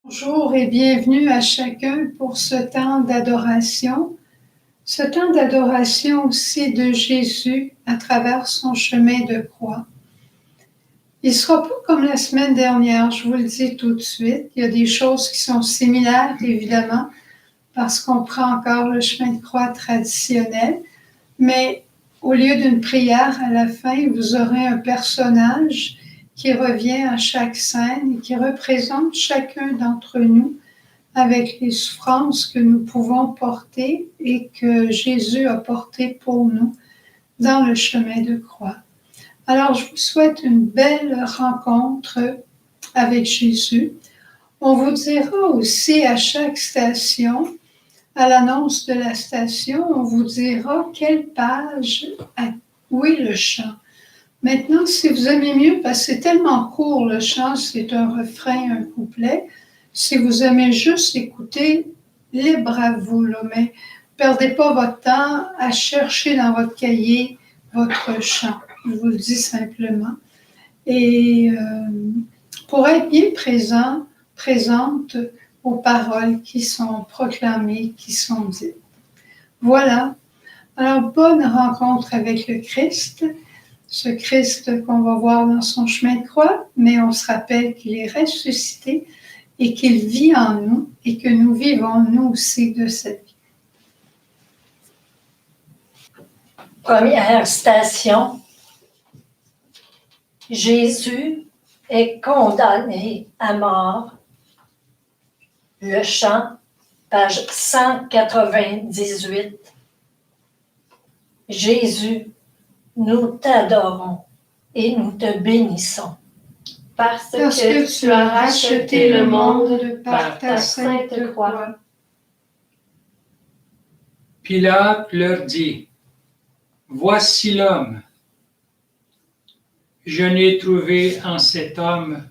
Bonjour et bienvenue à chacun pour ce temps d'adoration. Ce temps d'adoration aussi de Jésus à travers son chemin de croix. Il ne sera pas comme la semaine dernière, je vous le dis tout de suite. Il y a des choses qui sont similaires, évidemment, parce qu'on prend encore le chemin de croix traditionnel. Mais au lieu d'une prière à la fin, vous aurez un personnage qui revient à chaque scène et qui représente chacun d'entre nous avec les souffrances que nous pouvons porter et que Jésus a portées pour nous dans le chemin de croix. Alors, je vous souhaite une belle rencontre avec Jésus. On vous dira aussi à chaque station, à l'annonce de la station, on vous dira quelle page, où est le chant. Maintenant, si vous aimez mieux, parce que c'est tellement court le chant, c'est un refrain, un couplet, si vous aimez juste écouter, libre à vous, là, mais ne perdez pas votre temps à chercher dans votre cahier votre chant. Je vous le dis simplement. Et pour être bien présente aux paroles qui sont proclamées, qui sont dites. Voilà. Alors, bonne rencontre avec le Christ. Ce Christ qu'on va voir dans son chemin de croix, mais on se rappelle qu'il est ressuscité et qu'il vit en nous et que nous vivons nous aussi de cette vie. Première station. Jésus est condamné à mort. Le chant, page 198. Jésus, nous t'adorons et nous te bénissons. Parce que tu as racheté le monde par ta sainte croix. Pilate leur dit: Voici l'homme. Je n'ai trouvé en cet homme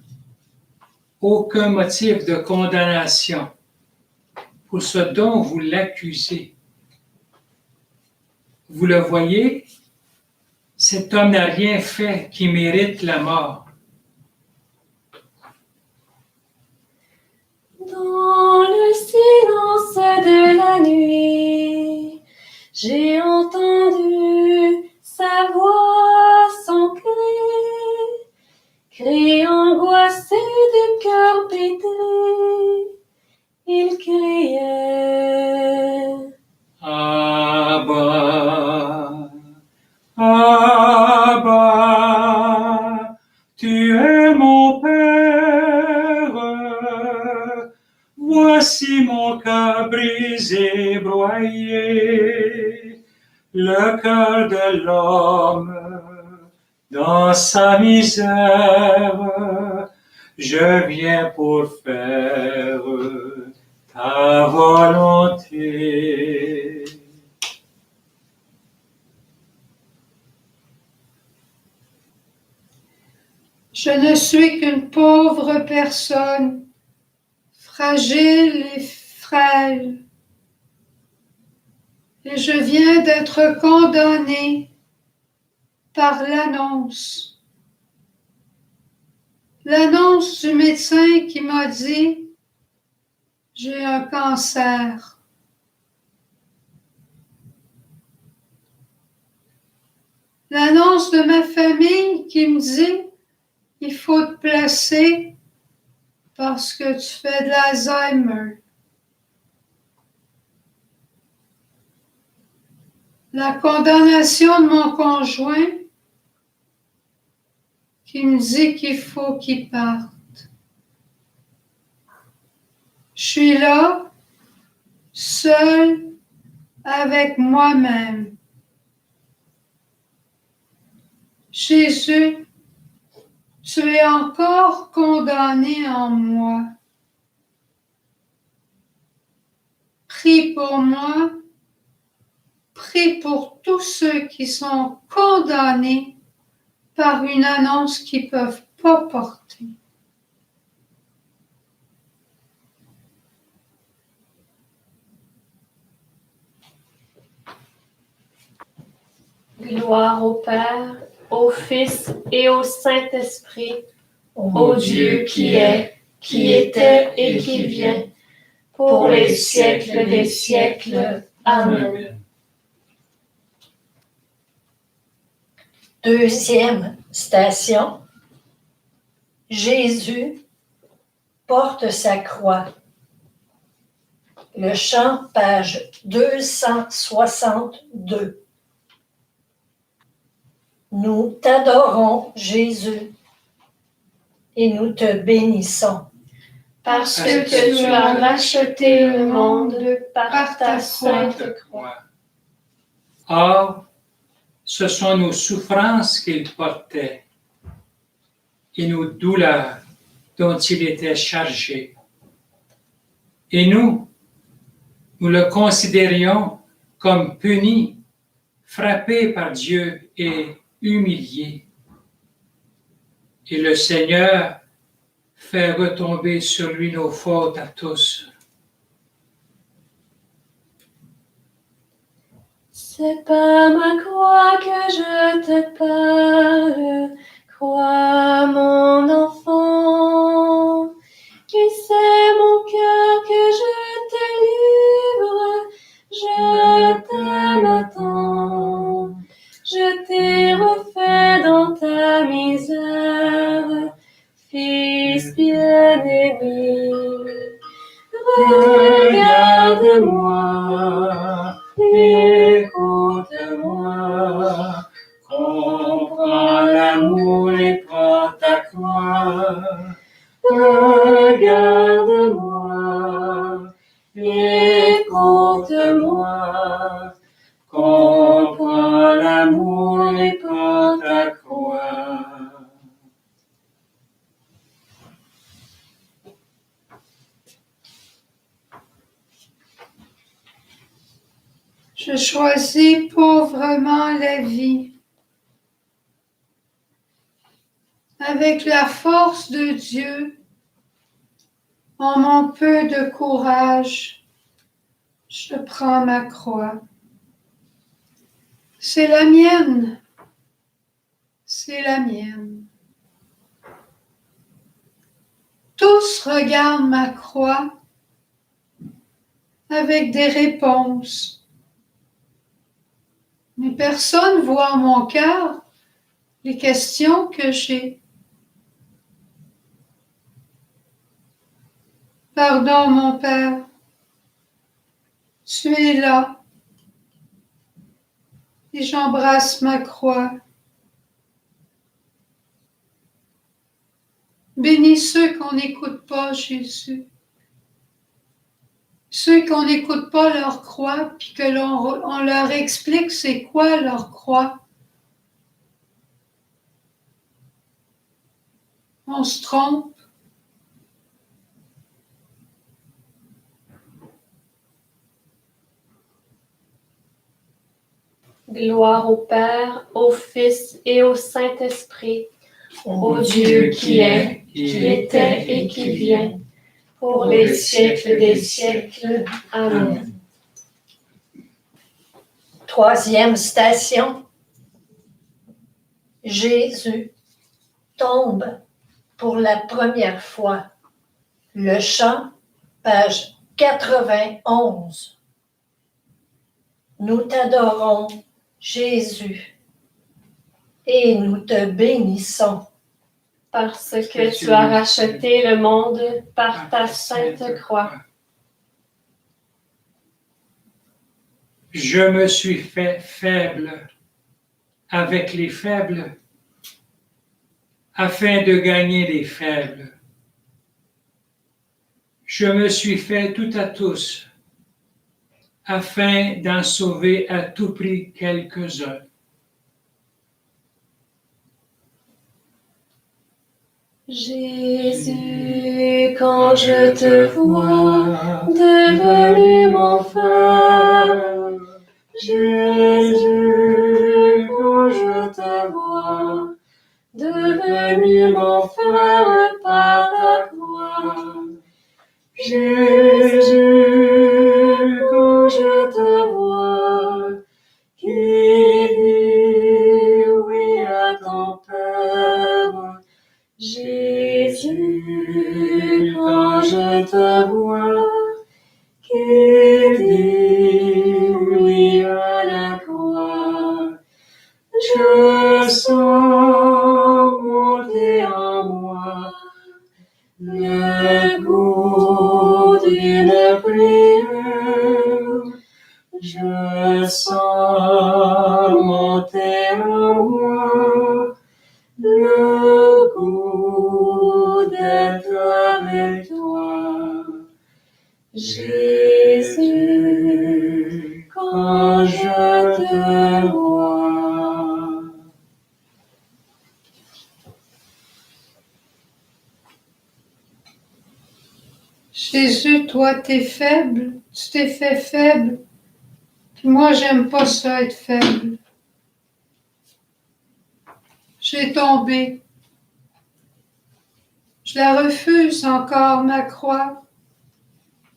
aucun motif de condamnation pour ce dont vous l'accusez. Vous le voyez, cet homme n'a rien fait qui mérite la mort. Dans le silence de la nuit, j'ai entendu sa voix, son cri angoissé du cœur pétri. Il criait: Abba, Abba, tu es mon Père. Voici mon cœur brisé, broyé, le cœur de l'homme dans sa misère. Je viens pour faire ta volonté. Je ne suis qu'une pauvre personne, fragile et frêle, et je viens d'être condamnée par l'annonce du médecin qui m'a dit: j'ai un cancer. L'annonce de ma famille qui me dit: il faut te placer parce que tu fais de l'Alzheimer. La condamnation de mon conjoint qui me dit qu'il faut qu'il parte. Je suis là, seule avec moi-même. Jésus, tu es encore condamné en moi. Prie pour moi, prie pour tous ceux qui sont condamnés par une annonce qu'ils ne peuvent pas porter. gloire au Père, au Fils et au Saint-Esprit, Ô Dieu qui est, qui était et qui vient, pour les siècles des siècles. Amen. Deuxième station. Jésus porte sa croix. Le chant, page 262. Nous t'adorons, Jésus, et nous te bénissons. Parce que tu as racheté le monde par ta sainte croix. Or, ce sont nos souffrances qu'il portait et nos douleurs dont il était chargé. Et nous le considérions comme puni, frappé par Dieu et humilié. Et le Seigneur fait retomber sur lui nos fautes à tous. C'est par ma croix que je te parle, crois mon enfant, et c'est mon cœur que je te livre, je t'aime tant, je t'ai refait dans ta misère, fils bien-aimé, regarde-moi. Écoute-moi, comprends l'amour et prends ta croix. Regarde-moi, écoute-moi, comprends l'amour et prends ta croix. Je choisis pauvrement la vie. Avec la force de Dieu, en mon peu de courage, je prends ma croix. C'est la mienne, c'est la mienne. Tous regardent ma croix avec des réponses. Mais personne voit en mon cœur les questions que j'ai. Pardon, mon Père, tu es là et j'embrasse ma croix. Bénis ceux qu'on n'écoute pas, Jésus. Ceux qu'on n'écoute pas leur croix, puis que on leur explique c'est quoi leur croix. On se trompe. Gloire au Père, au Fils et au Saint-Esprit, ô Dieu qui est, qui était et qui vient, pour les siècles des siècles. Amen. Troisième station. Jésus tombe pour la première fois. Le chant, page 91. Nous t'adorons, Jésus, et nous te bénissons. Parce que tu as racheté le monde par ta sainte croix. Je me suis fait faible avec les faibles, afin de gagner les faibles. Je me suis fait tout à tous, afin d'en sauver à tout prix quelques-uns. Jésus, quand je te vois, devenu mon frère. Jésus, quand je te vois, devenu mon frère par ta croix. Jésus, quand je te vois, qui dit oui à ton Père. Jésus, Je sens monter en moi le goût d'une prière. Je sens monter en moi le goût d'être avec toi. Jésus, quand je te vois. Jésus, toi, t'es faible, tu t'es fait faible. Puis moi, j'aime pas ça, être faible. J'ai tombé. Je la refuse encore, ma croix.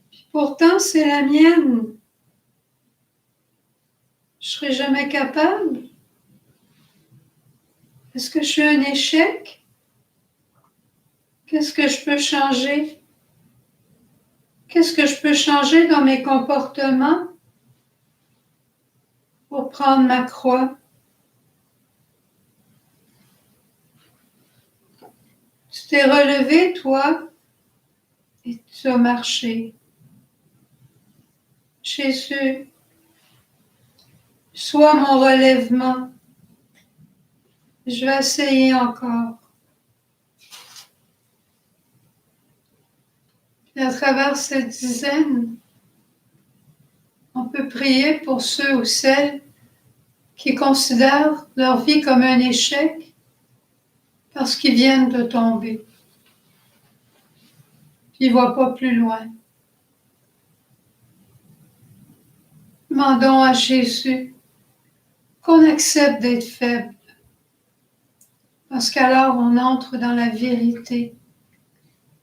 Puis pourtant, c'est la mienne. Je serai jamais capable. Est-ce que je suis un échec? Qu'est-ce que je peux changer? Qu'est-ce que je peux changer dans mes comportements pour prendre ma croix? Tu t'es relevé, toi, et tu as marché. Jésus, sois mon relèvement. Je vais essayer encore. Et à travers cette dizaine, on peut prier pour ceux ou celles qui considèrent leur vie comme un échec parce qu'ils viennent de tomber. Puis ils ne voient pas plus loin. Demandons à Jésus qu'on accepte d'être faible, parce qu'alors on entre dans la vérité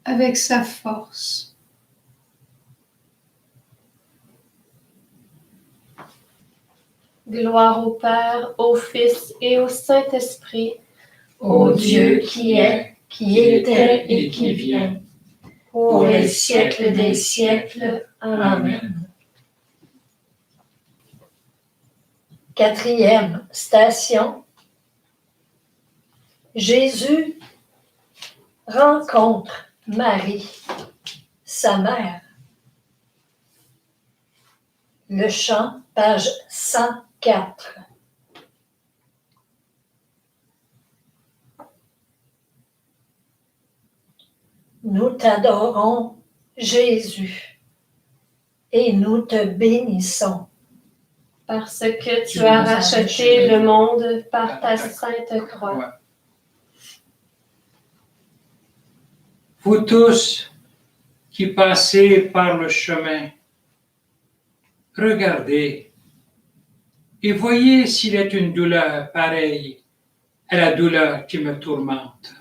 avec sa force. Gloire au Père, au Fils et au Saint-Esprit, Ô Dieu qui est, qui était et qui vient, pour les siècles des siècles. Amen. Quatrième station. Jésus rencontre Marie, sa mère. Le chant, page 104. Nous t'adorons, Jésus, et nous te bénissons. parce que tu as racheté le monde par ta sainte croix. Vous tous qui passez par le chemin, regardez et voyez s'il est une douleur pareille à la douleur qui me tourmente.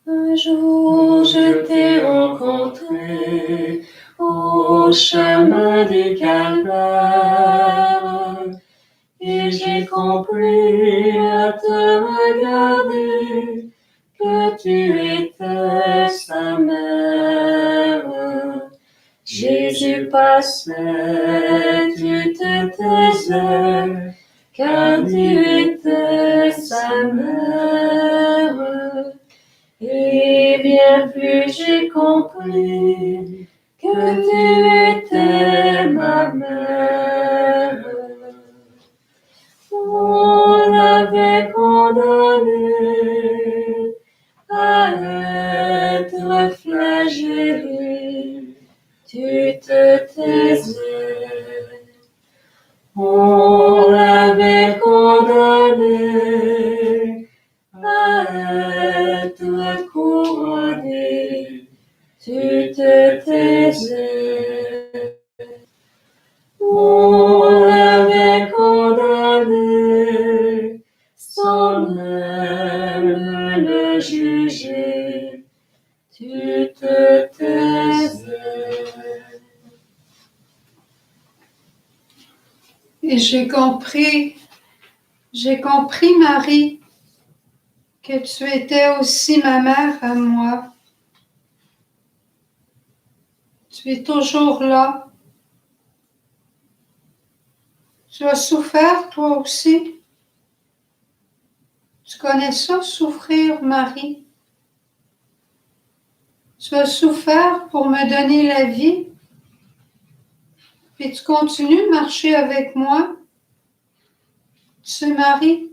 Un jour je t'ai rencontré au chemin du calvaire et j'ai compris à te regarder que tu étais sa mère. Jésus passait, tu te taisais, car tu étais sa mère. Et bien plus j'ai compris que tu étais ma mère. On l'avait condamné à être flagellé, tu te taisais. On l'avait condamné à être couronné, tu te taisais. On l'avait condamné sans même le juger, tu te taisais. Et j'ai compris, Marie, que tu étais aussi ma mère à moi. Tu es toujours là. Tu as souffert toi aussi. Tu connais ça, souffrir, Marie? Tu as souffert pour me donner la vie, puis tu continues de marcher avec moi. Tu sais, Marie,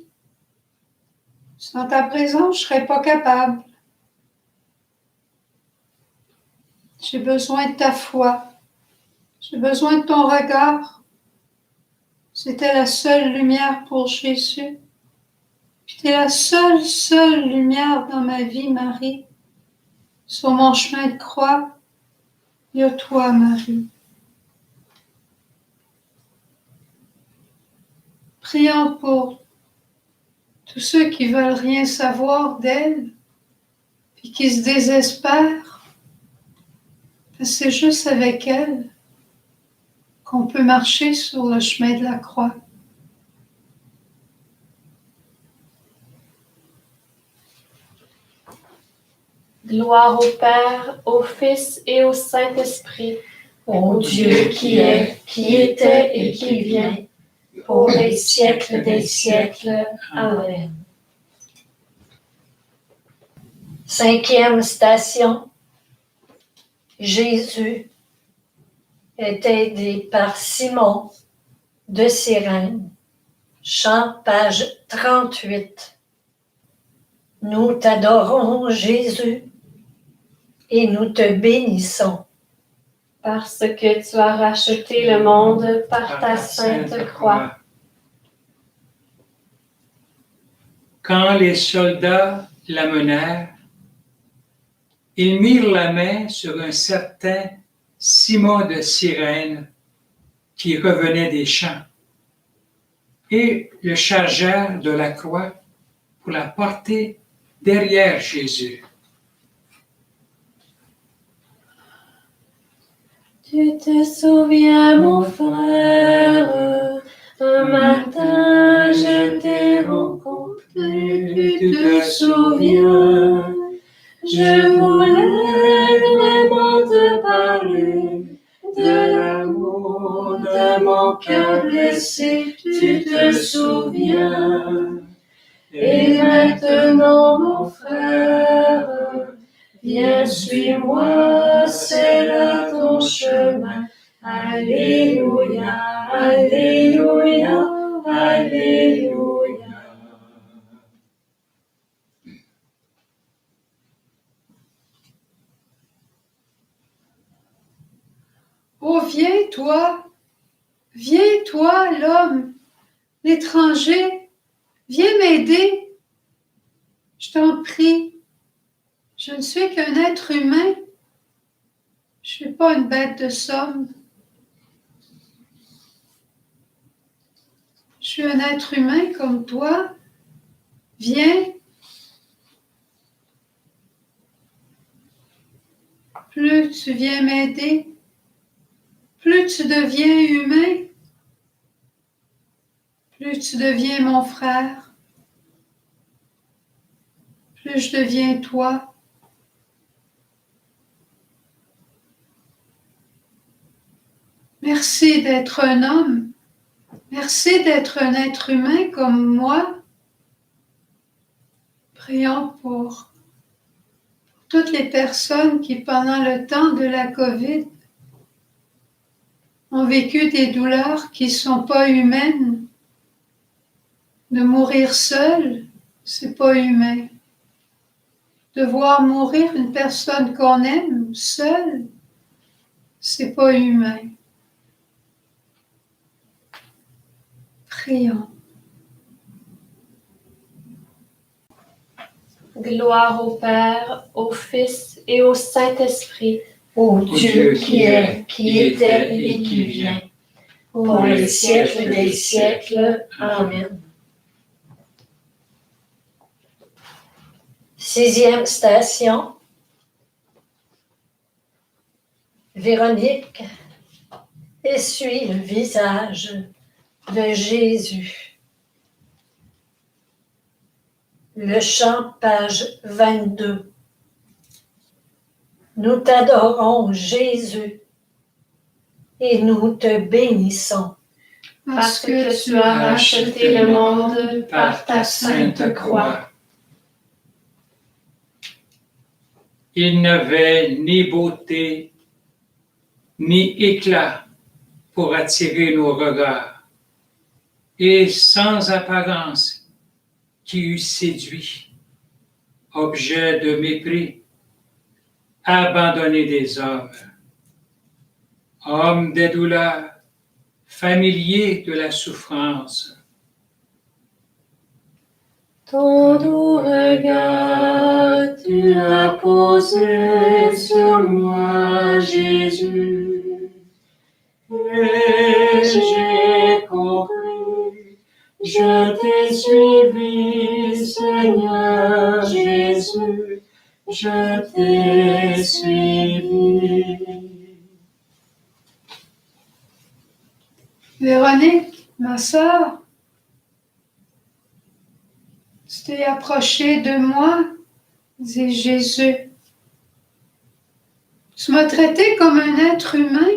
sans ta présence, je ne serais pas capable. J'ai besoin de ta foi. J'ai besoin de ton regard. C'était la seule lumière pour Jésus. Tu es la seule lumière dans ma vie, Marie. Sur mon chemin de croix, il y a toi, Marie. Prions pour tous ceux qui veulent rien savoir d'elle, puis qui se désespèrent. Parce que c'est juste avec elle qu'on peut marcher sur le chemin de la croix. Gloire au Père, au Fils et au Saint-Esprit. Ô Dieu qui est, qui était et qui vient, pour les siècles des siècles. Amen. 5e station. Jésus est aidé par Simon de Cyrène. Chant, page 38. Nous t'adorons, Jésus, et nous te bénissons. Parce que tu as racheté le monde par ta sainte croix. Quand les soldats l'amenèrent, ils mirent la main sur un certain Simon de Cyrène qui revenait des champs et le chargèrent de la croix pour la porter derrière Jésus. Tu te souviens, mon frère, un matin je t'ai rencontré, tu te souviens, je voulais vraiment te parler de l'amour de mon cœur blessé, tu te souviens. Et maintenant, mon frère, viens, suis-moi, c'est là ton chemin. Alléluia, Alléluia, Alléluia. Oh, viens, toi, l'homme, l'étranger, viens m'aider. Je t'en prie, je ne suis qu'un être humain. Je ne suis pas une bête de somme. Je suis un être humain comme toi. Viens. Plus tu viens m'aider, plus tu deviens humain, plus tu deviens mon frère, plus je deviens toi. Merci d'être un homme. Merci d'être un être humain comme moi. Prions pour toutes les personnes qui, pendant le temps de la COVID, ont vécu des douleurs qui ne sont pas humaines. De mourir seul, c'est pas humain. De voir mourir une personne qu'on aime seule, c'est pas humain. Prions. Gloire au Père, au Fils et au Saint-Esprit. Ô Dieu qui est, qui était et qui vient, pour les siècles des siècles. Amen. 6e station. Véronique essuie le visage de Jésus. Le chant, page 22. Nous t'adorons, Jésus, et nous te bénissons. parce que tu as racheté le monde par ta sainte croix. Il n'avait ni beauté, ni éclat pour attirer nos regards, et sans apparence qui eût séduit, objet de mépris, abandonné des hommes, homme des douleurs, familier de la souffrance. Ton doux regard, tu l'as posé sur moi, Jésus. Et j'ai compris, je t'ai suivi, Seigneur Jésus, je t'ai suivi. Véronique, ma sœur, tu t'es approchée de moi, dit Jésus. Tu m'as traité comme un être humain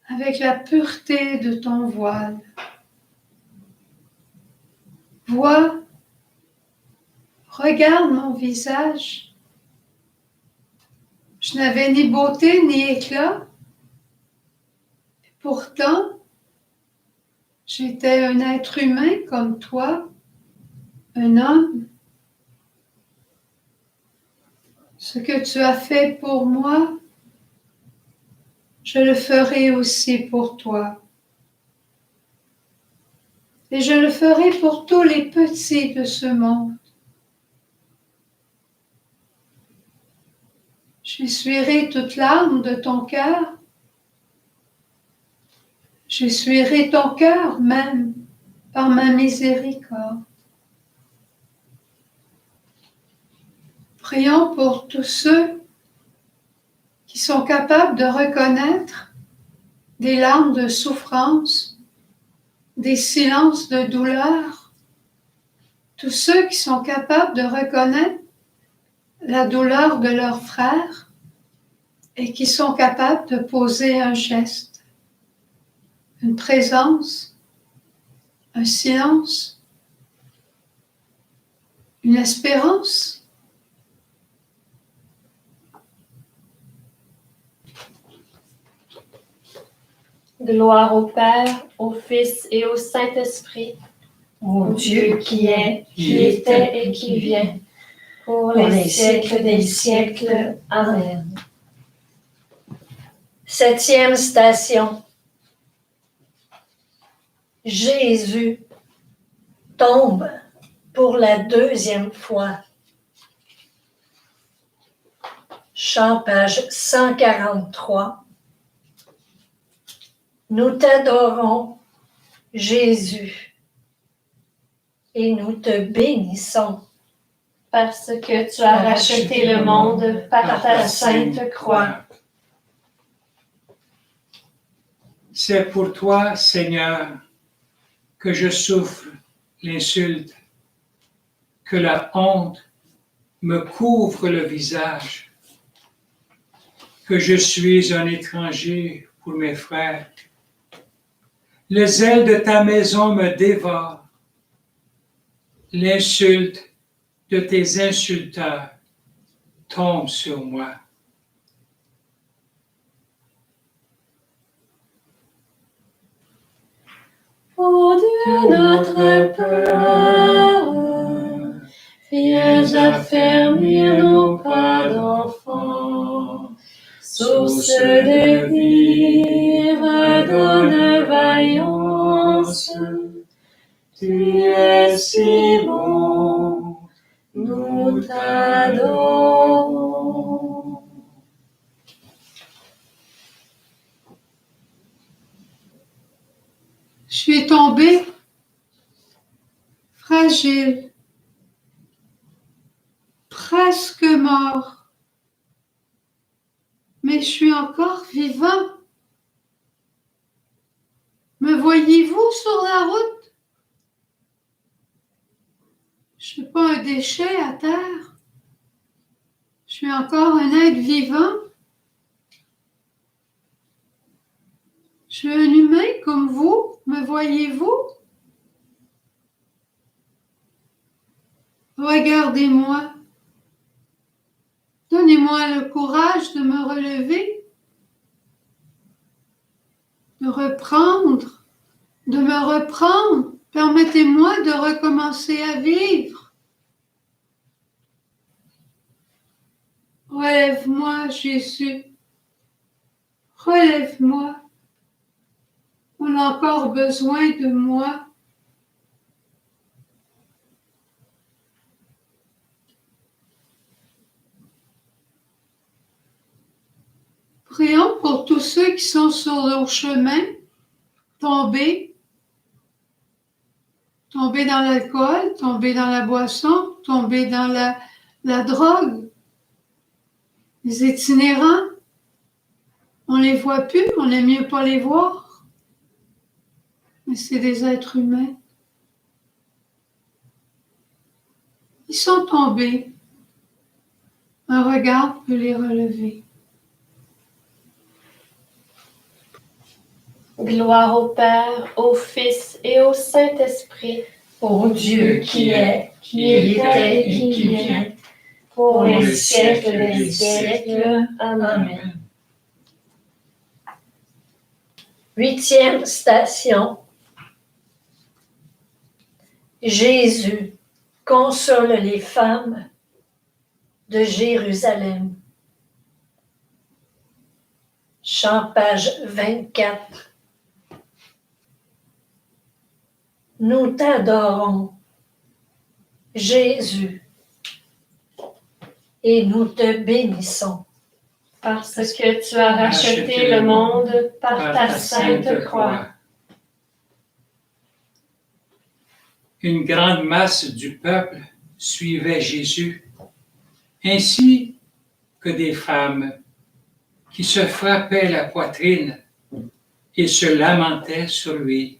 avec la pureté de ton voile. Vois, regarde mon visage. Je n'avais ni beauté ni éclat. Pourtant, j'étais un être humain comme toi, un homme. Ce que tu as fait pour moi, je le ferai aussi pour toi. Et je le ferai pour tous les petits de ce monde. J'essuierai toute larme de ton cœur. J'essuierai ton cœur même par ma miséricorde. Prions pour tous ceux qui sont capables de reconnaître des larmes de souffrance, des silences de douleur, tous ceux qui sont capables de reconnaître la douleur de leurs frères et qui sont capables de poser un geste, une présence, un silence, une espérance. Gloire au Père, au Fils et au Saint-Esprit, Ô Dieu qui est, qui était et qui vient, pour les siècles des siècles. Amen. 7e station. Jésus tombe pour la 2e fois. Chant page 143. Nous t'adorons, Jésus, et nous te bénissons. Parce que tu as racheté le monde par ta sainte croix. C'est pour toi, Seigneur, que je souffre l'insulte, que la honte me couvre le visage, que je suis un étranger pour mes frères. Le zèle de ta maison me dévore. L'insulte de tes insulteurs tombe sur moi. Ô Dieu notre Père, viens affermir nos pas d'enfants, source de vie, redonne vaillance. Tu es si bon, nous t'adorons. Je suis tombée fragile, presque mort, mais je suis encore vivant. Me voyez-vous sur la route? Je ne suis pas un déchet à terre. Je suis encore un être vivant. Je suis un humain comme vous? Me voyez-vous? Regardez-moi. Donnez-moi le courage de me relever, de me reprendre. Permettez-moi de recommencer à vivre. Relève-moi, Jésus. Relève-moi. On a encore besoin de moi. Prions pour tous ceux qui sont sur leur chemin, tombés dans l'alcool, tombés dans la boisson, tombés dans la drogue, les itinérants. On les voit plus, on aime mieux pas les voir, mais c'est des êtres humains. Ils sont tombés. Un regard peut les relever. Gloire au Père, au Fils et au Saint-Esprit, Ô Dieu qui est, qui était et qui vient, pour les siècles des siècles. Amen. 8e station. Jésus console les femmes de Jérusalem. Chant page 24. Nous t'adorons, Jésus, et nous te bénissons. parce que tu as racheté le monde par ta sainte croix. Une grande masse du peuple suivait Jésus, ainsi que des femmes qui se frappaient la poitrine et se lamentaient sur lui.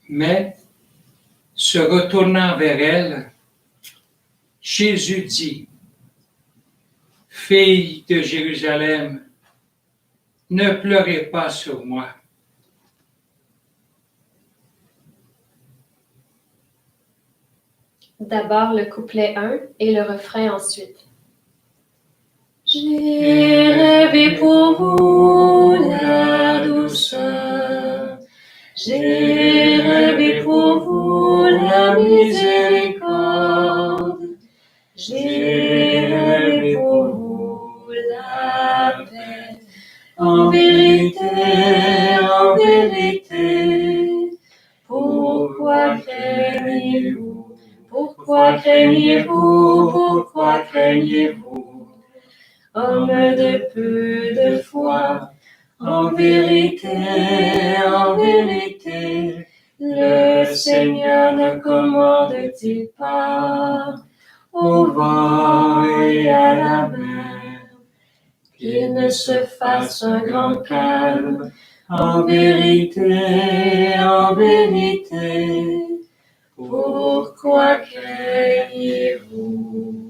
Mais, se retournant vers elle, Jésus dit, « Filles de Jérusalem, ne pleurez pas sur moi. » D'abord le couplet 1 et le refrain ensuite. J'ai rêvé pour vous la douceur, j'ai rêvé pour vous la miséricorde, j'ai rêvé pour vous la paix. En vérité, pourquoi craignez-vous? Pourquoi craignez-vous? Pourquoi craignez-vous? Homme de peu de foi, en vérité, le Seigneur ne commande-t-il pas au vent et à la mer, qu'il ne se fasse un grand calme? En vérité, pourquoi craignez-vous?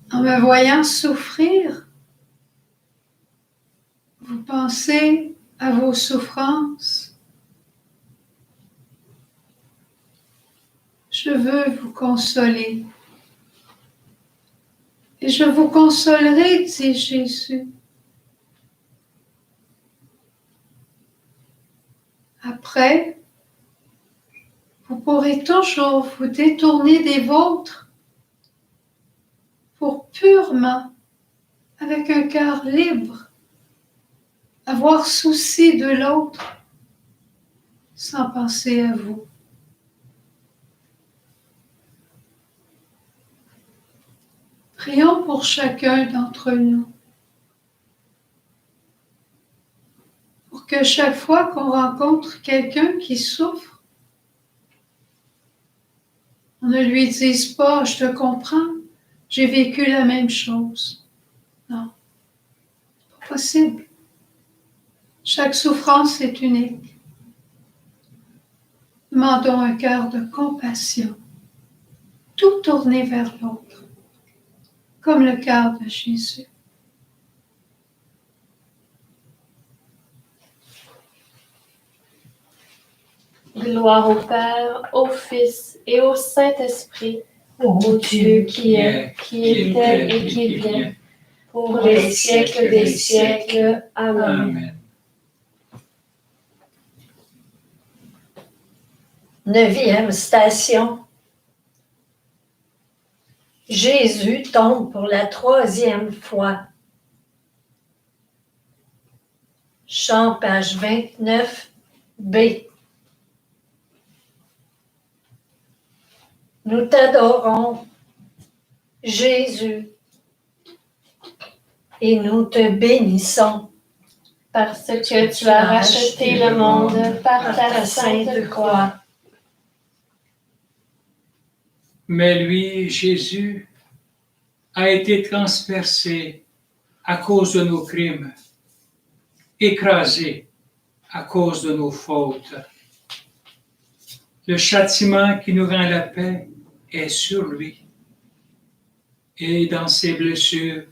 En me voyant souffrir, vous pensez à vos souffrances. Je veux vous consoler. Et je vous consolerai, dit Jésus. Après, vous pourrez toujours vous détourner des vôtres pour purement, avec un cœur libre, avoir souci de l'autre sans penser à vous. Prions pour chacun d'entre nous, pour que chaque fois qu'on rencontre quelqu'un qui souffre, on ne lui dise pas « je te comprends, j'ai vécu la même chose ». Non, c'est pas possible. Chaque souffrance est unique. Demandons un cœur de compassion. tout tourné vers l'autre, comme le cœur de Jésus. Gloire au Père, au Fils et au Saint-Esprit, Ô Dieu qui est, qui était et qui vient, pour les siècles des siècles. Amen. Amen. 9e station. Jésus tombe pour la 3e fois. Chant, page 29b. Nous t'adorons, Jésus, et nous te bénissons Parce que tu as racheté le monde par ta sainte croix. Mais lui, Jésus, a été transpercé à cause de nos crimes, écrasé à cause de nos fautes. Le châtiment qui nous rend la paix est sur lui. Et dans ses blessures,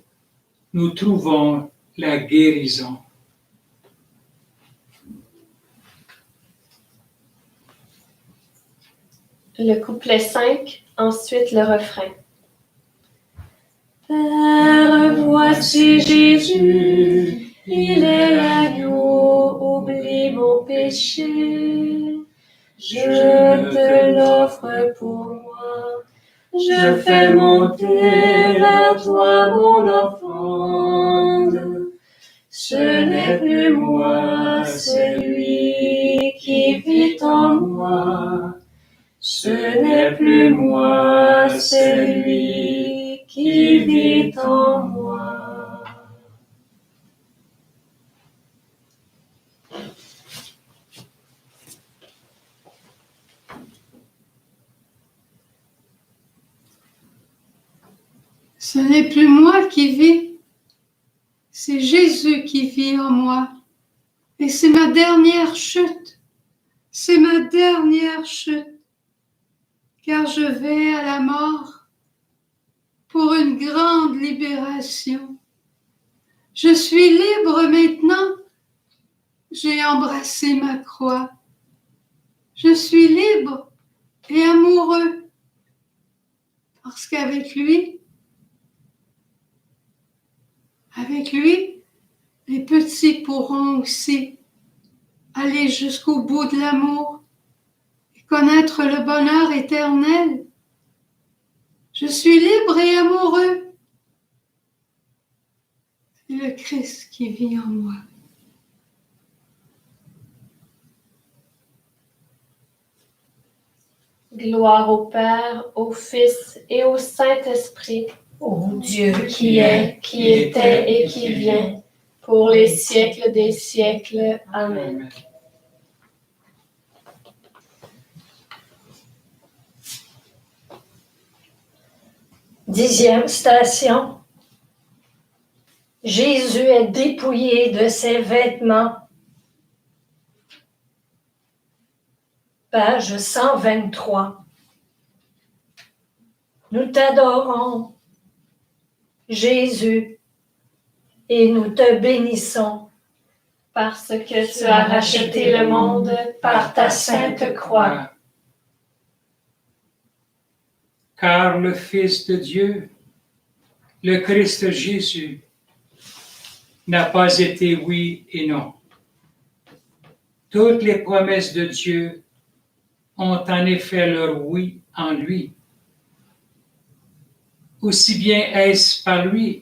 nous trouvons la guérison. Le couplet 5, ensuite le refrain. Père, voici Jésus, il est l'agneau, oublie mon péché. Je te l'offre pour moi, je fais monter vers toi mon offrande. Ce n'est plus moi, c'est lui qui vit en moi. Ce n'est plus moi, c'est lui qui vit en moi. Ce n'est plus moi qui vis, c'est Jésus qui vit en moi. Et c'est ma dernière chute, c'est ma dernière chute, car je vais à la mort pour une grande libération. Je suis libre maintenant, j'ai embrassé ma croix. Je suis libre et amoureux, parce qu'avec lui, les petits pourront aussi aller jusqu'au bout de l'amour et connaître le bonheur éternel. Je suis libre et amoureux. C'est le Christ qui vit en moi. Gloire au Père, au Fils et au Saint-Esprit, ô Dieu qui est, qui était et qui vient, pour les siècles des siècles. Amen. 10e station. Jésus est dépouillé de ses vêtements. Page 123. Nous t'adorons, Jésus, et nous te bénissons. Parce que tu as racheté le monde par ta sainte croix. Car le Fils de Dieu, le Christ Jésus, n'a pas été oui et non. Toutes les promesses de Dieu ont en effet leur oui en lui. Aussi bien est-ce par lui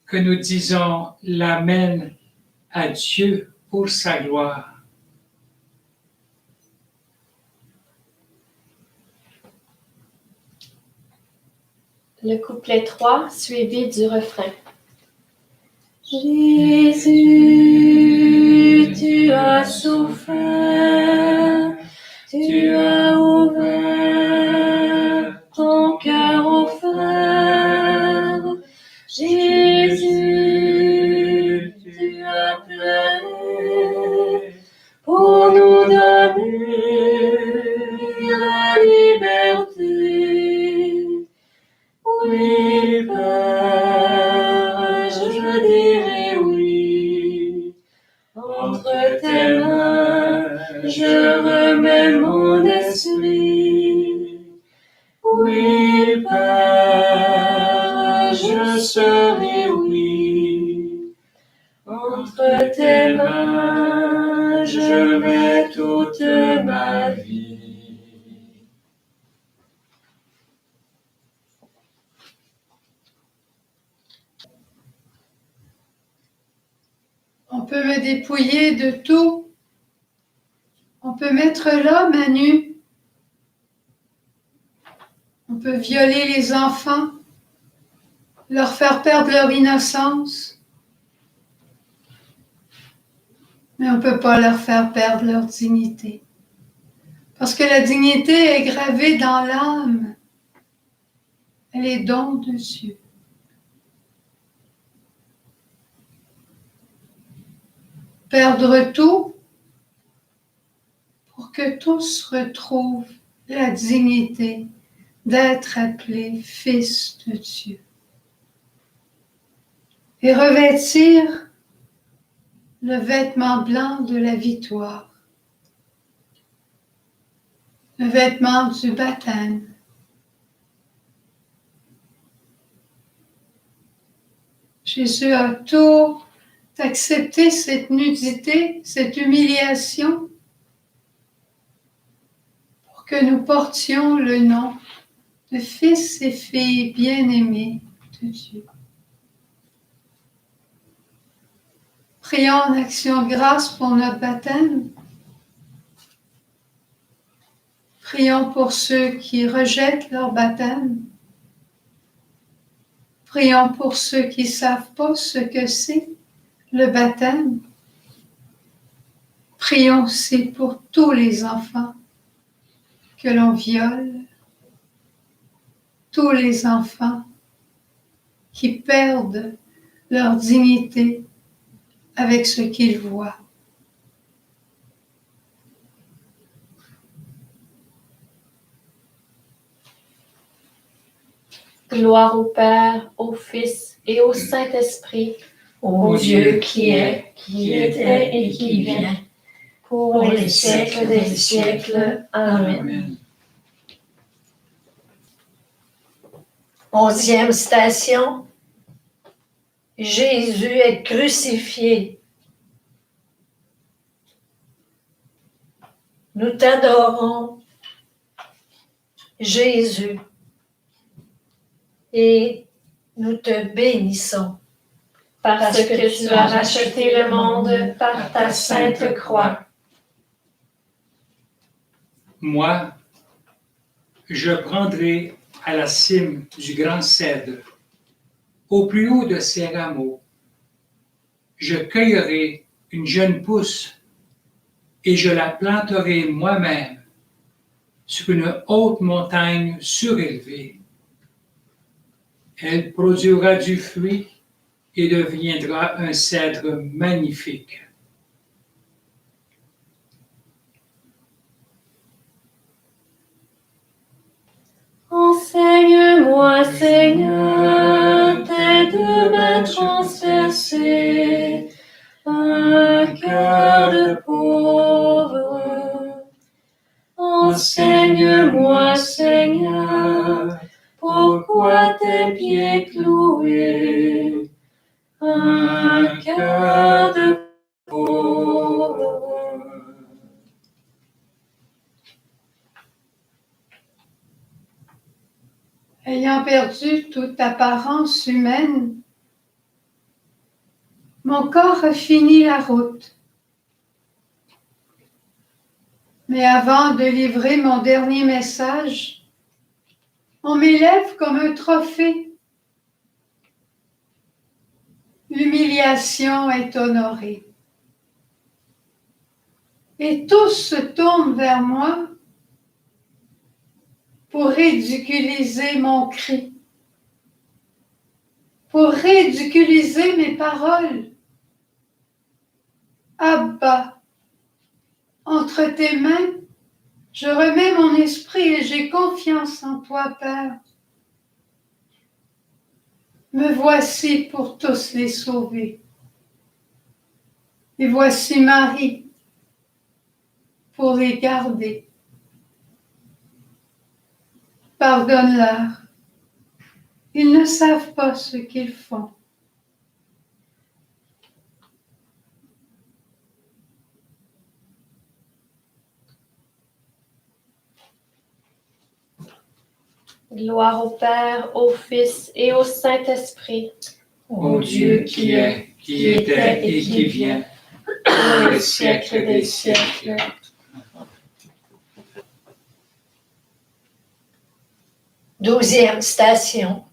que nous disons l'Amen à Dieu pour sa gloire. Le couplet 3, suivi du refrain. Jésus, tu as souffert, tu as ouvert ton cœur au frère. Jésus, tu as pleuré pour nous donner la liberté. Oui, Père, je dirai oui. Entre tes mains, je remets mon esprit. Oui, Père, je serai oui. Entre tes mains, je mets toute ma vie. On peut me dépouiller de tout. On peut mettre l'homme à nu. On peut violer les enfants, leur faire perdre leur innocence. Mais on ne peut pas leur faire perdre leur dignité. Parce que la dignité est gravée dans l'âme. Elle est don de Dieu. Perdre tout pour que tous retrouvent la dignité d'être appelés fils de Dieu. Et revêtir le vêtement blanc de la victoire, le vêtement du baptême. Jésus a tout accepté, cette nudité, cette humiliation, pour que nous portions le nom de fils et filles bien-aimés de Dieu. Prions en action de grâce pour notre baptême. Prions pour ceux qui rejettent leur baptême. Prions pour ceux qui ne savent pas ce que c'est le baptême. Prions aussi pour tous les enfants que l'on viole, tous les enfants qui perdent leur dignité avec ce qu'ils voient. Gloire au Père, au Fils et au Saint-Esprit, Ô Dieu qui est, qui était et qui vient, pour les siècles des siècles. Amen. 11e station. Jésus est crucifié. Nous t'adorons, Jésus, et nous te bénissons. parce que tu as racheté le monde par ta sainte croix. Moi, je prendrai à la cime du grand cèdre, au plus haut de ses rameaux. Je cueillerai une jeune pousse et je la planterai moi-même sur une haute montagne surélevée. Elle produira du fruit et deviendra un cèdre magnifique. Enseigne-moi, Seigneur, tes deux mains transversées, un cœur de pauvre. Enseigne-moi, Seigneur, pourquoi tes pieds cloués, un cœur de pauvre. Ayant perdu toute apparence humaine, mon corps a fini la route. Mais avant de livrer mon dernier message, on m'élève comme un trophée. L'humiliation est honorée. Et tous se tournent vers moi pour ridiculiser mon cri, pour ridiculiser mes paroles. Abba, entre tes mains, je remets mon esprit et j'ai confiance en toi, Père. Me voici pour tous les sauver. Et voici Marie pour les garder. Pardonne-leur. Ils ne savent pas ce qu'ils font. Gloire au Père, au Fils et au Saint-Esprit. Ô Dieu qui est, qui était et qui vient, pour les siècles des siècles. Douzième station.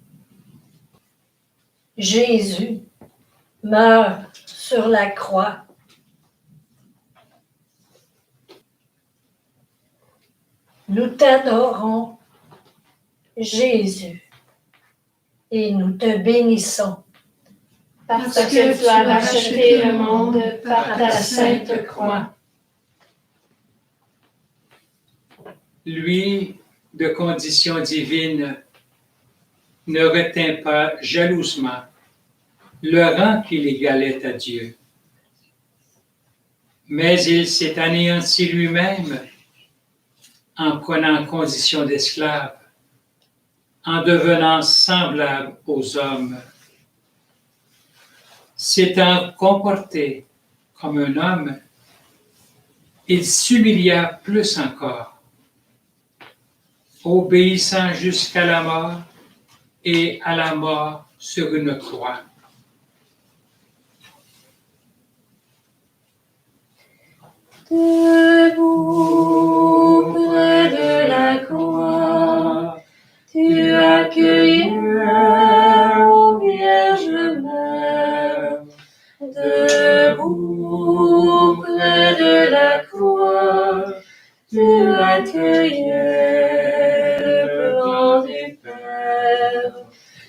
Jésus meurt sur la croix. Nous t'adorons, Jésus, et nous te bénissons. Parce que tu as racheté le monde par ta sainte croix. Lui, de condition divine, ne retint pas jalousement le rang qu'il égalait à Dieu. Mais il s'est anéanti lui-même en prenant condition d'esclave, en devenant semblable aux hommes. S'étant comporté comme un homme, il s'humilia plus encore, obéissant jusqu'à la mort et à la mort sur une croix. Debout près de la croix, tu accueillais, ô Vierge Mère. Debout près de la croix, tu accueillais le plan du Père.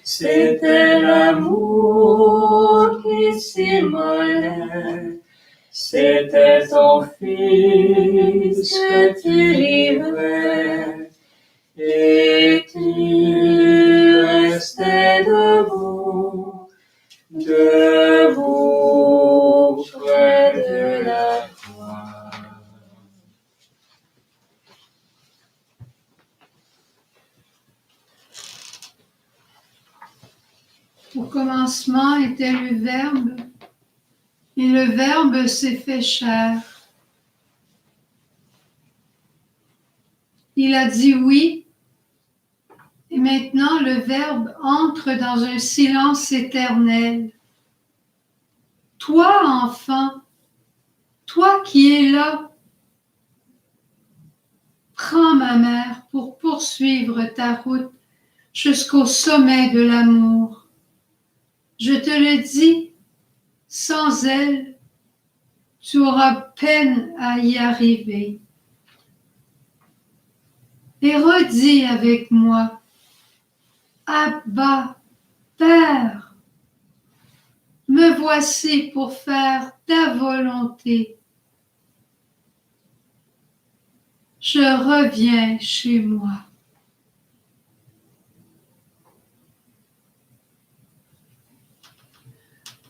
C'était l'amour qui s'immolait. C'était ton Fils que tu livrais, et tu restais debout, debout près de la croix. Au commencement était le Verbe, et le Verbe s'est fait chair. Il a dit oui, et maintenant le Verbe entre dans un silence éternel. Toi, enfant, toi qui es là, prends ma mère pour poursuivre ta route jusqu'au sommet de l'amour. Je te le dis, sans elle, tu auras peine à y arriver. Et redis avec moi, Abba, Père, me voici pour faire ta volonté. Je reviens chez moi.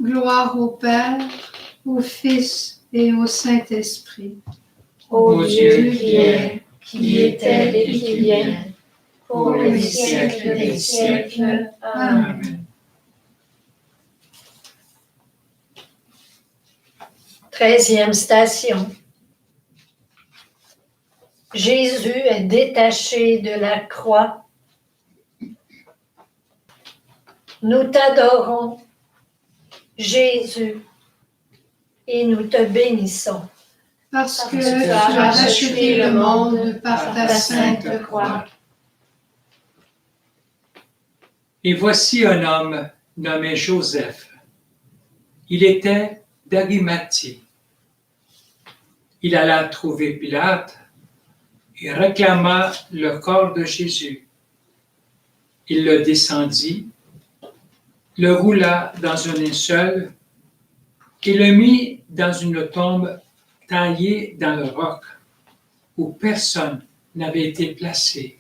Gloire au Père, au Fils et au Saint-Esprit. Ô Dieu qui est, qui était et qui vient, pour les siècles des siècles. Amen. 13e station. Jésus est détaché de la croix. Nous t'adorons, Jésus, et nous te bénissons. Parce que tu as racheté le monde par ta sainte croix. Et voici un homme nommé Joseph. Il était d'Arimathie. Il alla trouver Pilate et réclama le corps de Jésus. Il le descendit, le roula dans un linceul et le mit dans une tombe taillée dans le roc où personne n'avait été placé.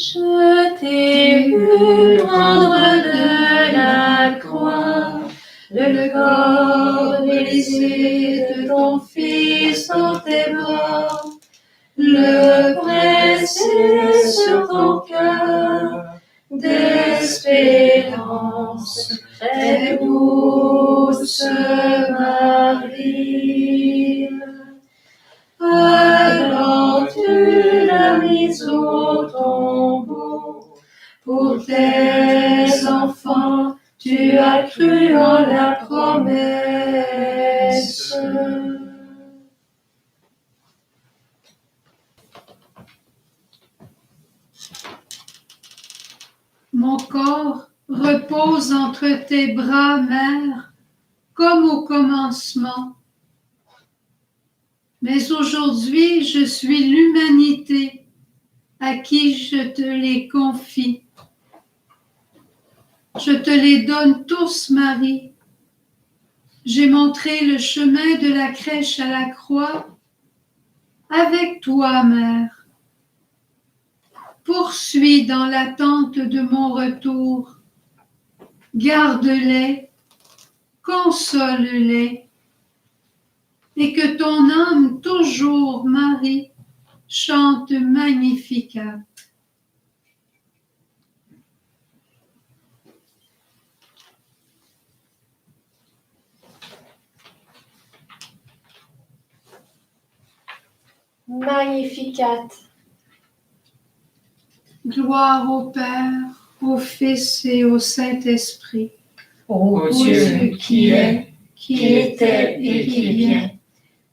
Je t'ai vu prendre de la croix le corps brisé de ton Fils dans tes bras, le presser sur ton cœur d'espérance, très douce Marie. Alors tu l'as mise au tombeau pour tes enfants, tu as cru en la promesse. Mon corps repose entre tes bras, Mère, comme au commencement. Mais aujourd'hui, je suis l'humanité à qui je te les confie. Je te les donne tous, Marie. J'ai montré le chemin de la crèche à la croix avec toi, Mère. Poursuis dans l'attente de mon retour. Garde-les, console-les, et que ton âme toujours, Marie, chante Magnificat. Magnificat. Gloire au Père, au Fils et au Saint-Esprit. Ô Dieu qui est, qui était et qui vient,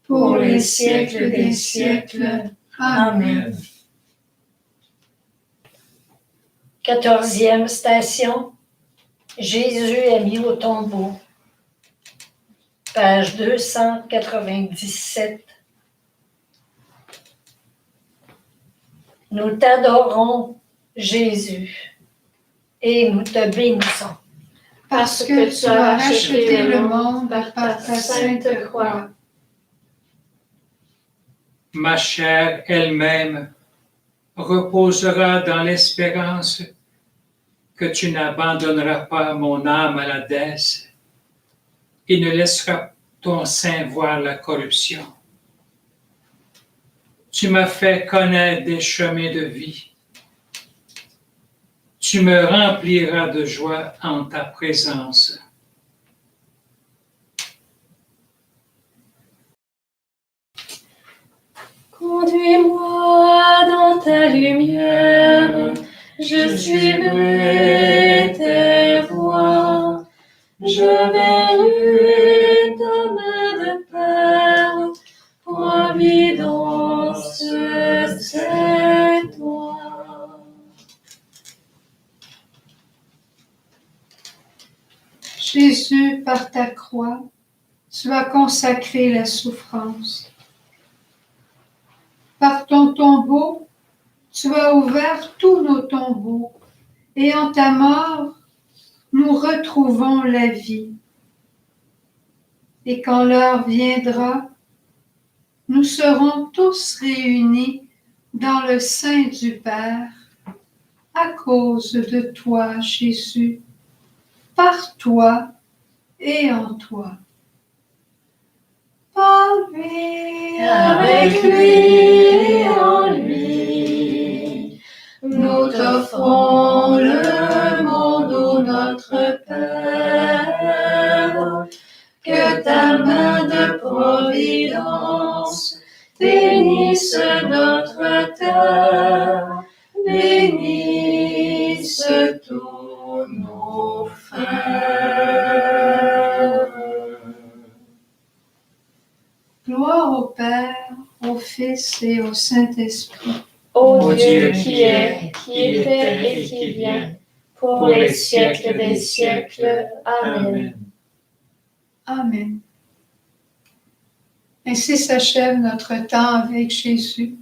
pour les siècles des siècles. Amen. 14e station. Jésus est mis au tombeau. Page 297. Nous t'adorons, Jésus, et nous te bénissons. Parce que tu as racheté le monde par ta sainte croix. Ma chair elle-même reposera dans l'espérance que tu n'abandonneras pas mon âme à la déesse et ne laisseras ton sein voir la corruption. Tu m'as fait connaître des chemins de vie. Tu me rempliras de joie en ta présence. Conduis-moi dans ta lumière, je suivrai tes voies. Je verrai ta main de Père, providence, c'est toi. Jésus, par ta croix, tu as consacré la souffrance. Par ton tombeau, tu as ouvert tous nos tombeaux, et en ta mort, nous retrouvons la vie. Et quand l'heure viendra, nous serons tous réunis dans le sein du Père, à cause de toi, Jésus, par toi et en toi. Par lui, Avec lui et en lui, nous t'offrons le monde, ô notre Père. Que ta main de providence bénisse notre terre, bénisse tous nos frères. gloire au Père, au Fils et au Saint-Esprit. Ô Dieu qui est, qui était et qui vient, pour les siècles des siècles. Amen. Amen. Ainsi s'achève notre temps avec Jésus.